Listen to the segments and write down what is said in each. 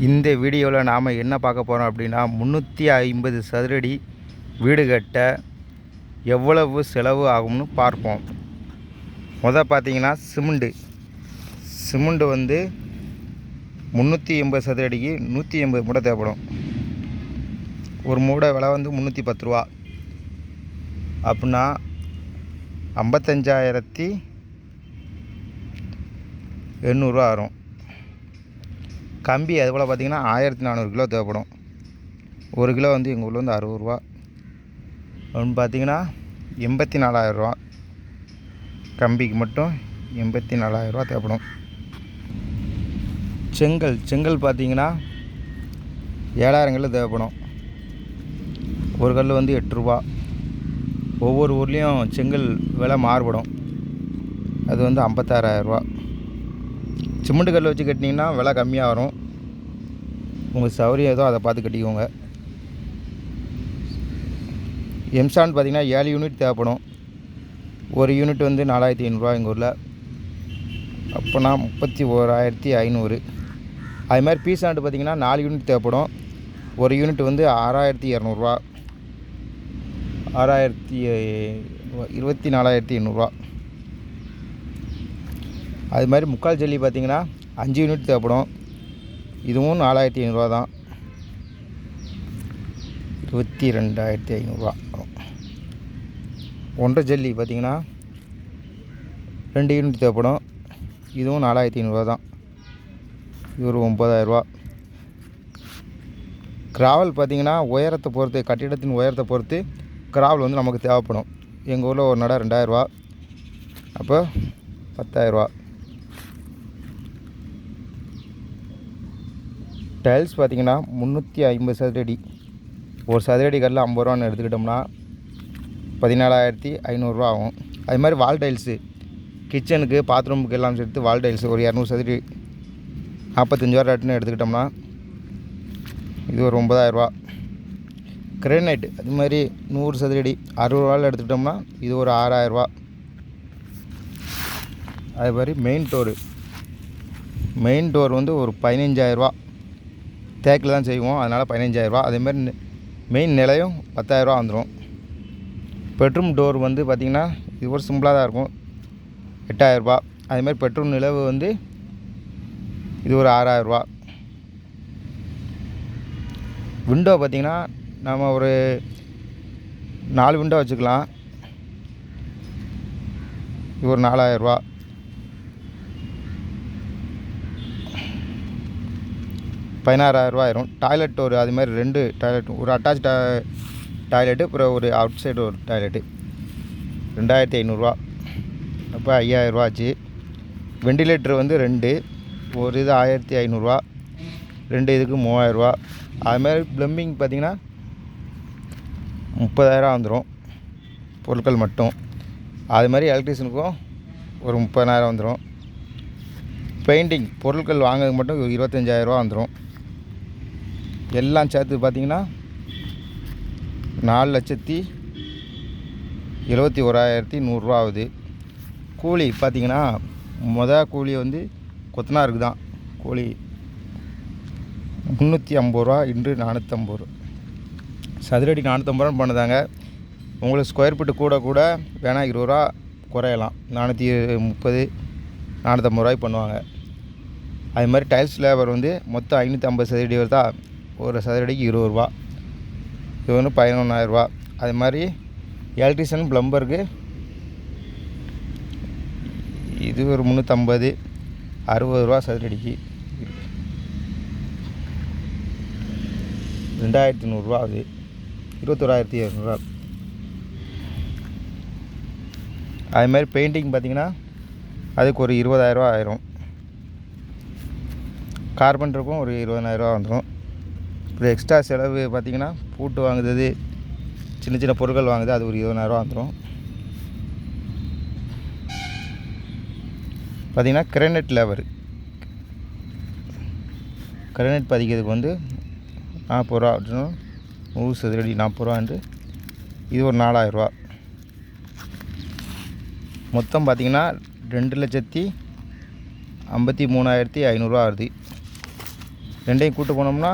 இந்த வீடியோவில் நாம் என்ன பார்க்க போகிறோம் அப்படின்னா 350 சதுரடி வீடு கட்ட எவ்வளவு செலவு ஆகும்னு பார்ப்போம். பார்த்தீங்கன்னா சிமெண்ட் வந்து 380 சதுரடிக்கு 180 மூடை தேவைப்படும். ஒரு மூடை விலை வந்து 310 ரூபா. அப்படின்னா 55,800 வரும். கம்பி அதுபோல் பார்த்திங்கன்னா 1400 கிலோ தேவைப்படும். ஒரு கிலோ வந்து எங்கள் ஊரில் வந்து 60 ரூபா. ஒன்று பார்த்திங்கன்னா 84,000 ரூபா. கம்பிக்கு மட்டும் 84,000 ரூபா தேவைப்படும். செங்கல் பார்த்திங்கன்னா 7,000 கல் தேவைப்படும். ஒரு கல் வந்து 8 ரூபா. ஒவ்வொரு ஊர்லேயும் செங்கல் விலை மாறுபடும். அது வந்து 56,000 ரூபா. சிமெண்ட் கல் வச்சு கட்டினீங்கன்னா விலை கம்மியாக வரும். உங்கள் சௌகரியம் ஏதோ அதை பார்த்து கட்டிக்கோங்க. எம்சாண்ட் பார்த்திங்கன்னா 7 யூனிட் தேவைப்படும். ஒரு யூனிட் வந்து 4,500 எங்கள் ஊரில். அப்போனா 31,500. அது மாதிரி பீசாண்டு பார்த்திங்கன்னா 4 யூனிட் தேவைப்படும். ஒரு யூனிட் வந்து 6,200 24,800. அது மாதிரி முக்கால் ஜல்லி பார்த்திங்கன்னா 5 யூனிட் தேவைப்படும். இதுவும் 4,500 தான். 22,500 ஒன்றரை ஜல்லி பார்த்திங்கன்னா 2 யூனிட் தேவைப்படும். இதுவும் 4,500 தான். இது ஒரு 9,000. கிராவல் பார்த்திங்கன்னா உயரத்தை பொறுத்து, கட்டிடத்தின் உயரத்தை பொறுத்து கிராவல் வந்து நமக்கு தேவைப்படும். எங்கள் ஊரில் ஒரு நடை 2,000. அப்போ 10,000. டைல்ஸ் பார்த்திங்கன்னா 350 சதுரடி. ஒரு சதுரடி கல்லில் 50 ரூபான்னு எடுத்துக்கிட்டோம்னா 14,500 ஆகும். அது மாதிரி வால் டைல்ஸு கிச்சனுக்கு பாத்ரூமுக்கு எல்லாம் சேர்த்து வால் டைல்ஸு ஒரு 200 சதுரடி 45 ரூபான்னு எடுத்துக்கிட்டோம்னா இது ஒரு 9,000. கிரானைட் அது மாதிரி 100 சதுரடி 60 ரூபாயில் எடுத்துக்கிட்டோம்னா இது ஒரு 6,000. அது மாதிரி மெயின் டோர் வந்து ஒரு 15,000. தேக்கில் தான் செய்வோம், அதனால் 15,000. அதேமாதிரி மெயின் நிலையம் 10,000 வந்துடும். பெட்ரூம் டோர் வந்து பார்த்திங்கன்னா இது ஒரு சிம்பிளாக தான் இருக்கும், 8,000. அதேமாதிரி பெட்ரூம் நிலவு வந்து இது ஒரு 6,000. விண்டோ பார்த்திங்கன்னா நம்ம ஒரு 4 விண்டோ வச்சுக்கலாம். இது ஒரு 4,000. 16,000 ஆயிரும். டாய்லெட் ஒரு அது மாதிரி 2 டாய்லெட், ஒரு அட்டாச் டாய்லெட்டு, அப்புறம் ஒரு அவுட் சைடு ஒரு டாய்லெட்டு 2,500. அப்போ 5,000 ஆச்சு. வெண்டிலேட்டர் வந்து 2, ஒரு இது 1,500. 2 இதுக்கு 3,000. அதுமாதிரி ப்ளம்பிங் பார்த்திங்கன்னா 30,000 வந்துடும் பொருட்கள் மட்டும். அது மாதிரி எலக்ட்ரிஷியனுக்கும் ஒரு 30,000 வந்துடும். பெயிண்டிங் பொருட்கள் வாங்குறது மட்டும் 25,000 வந்துடும். எல்லாம் சேர்த்து பார்த்திங்கன்னா 4,71,100 ஆகுது. கூலி பார்த்திங்கன்னா கூலி வந்து கொத்தனாருக்கு தான் கூலி 350 இன்று 450. சதுரடி 450 பண்ணுதாங்க. உங்களுக்கு ஸ்கொயர் ஃபீட்டு கூட வேணால் 20 ரூபா குறையலாம். 430 450 பண்ணுவாங்க. அது மாதிரி டைல்ஸ் லேபர் வந்து மொத்தம் 550 சதுரடி வருதா, ஒரு சதுரடிக்கு 20 ரூபா. இது வந்து 11,000. அது மாதிரி எலக்ட்ரிஷியன் ப்ளம்பருக்கு இது ஒரு 350 60 ரூபா சதுரடிக்கு 2,800 ஆகுது. 21,700. அது மாதிரி பெயிண்டிங் பார்த்திங்கன்னா அதுக்கு ஒரு 20,000 ஆயிரும். கார்பெண்டருக்கும் ஒரு 20,000 வந்துடும். இப்போ எக்ஸ்ட்ரா செலவு பார்த்திங்கன்னா பூட்டு வாங்குறது, சின்ன பொருட்கள் வாங்குது, அது ஒரு 20,000 வந்துடும். பார்த்திங்கன்னா கிரானைட் லேபர் கிரானைட் பதிக்கிறதுக்கு வந்து 40 ரூபா அப்படின்னு 100 சதுரடி 40 ரூபான்ட்டு இது ஒரு 4,000. மொத்தம் பார்த்திங்கன்னா 2,53,500 வருது. ரெண்டையும் கூட்டு போனோம்னா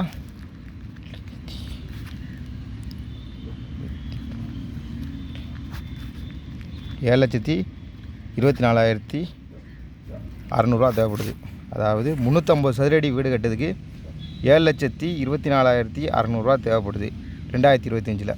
7,24,600 தேவைப்படுது. அதாவது 350 சதுரடி வீடு கட்டுறதுக்கு 7,24,600 தேவைப்படுது 2025.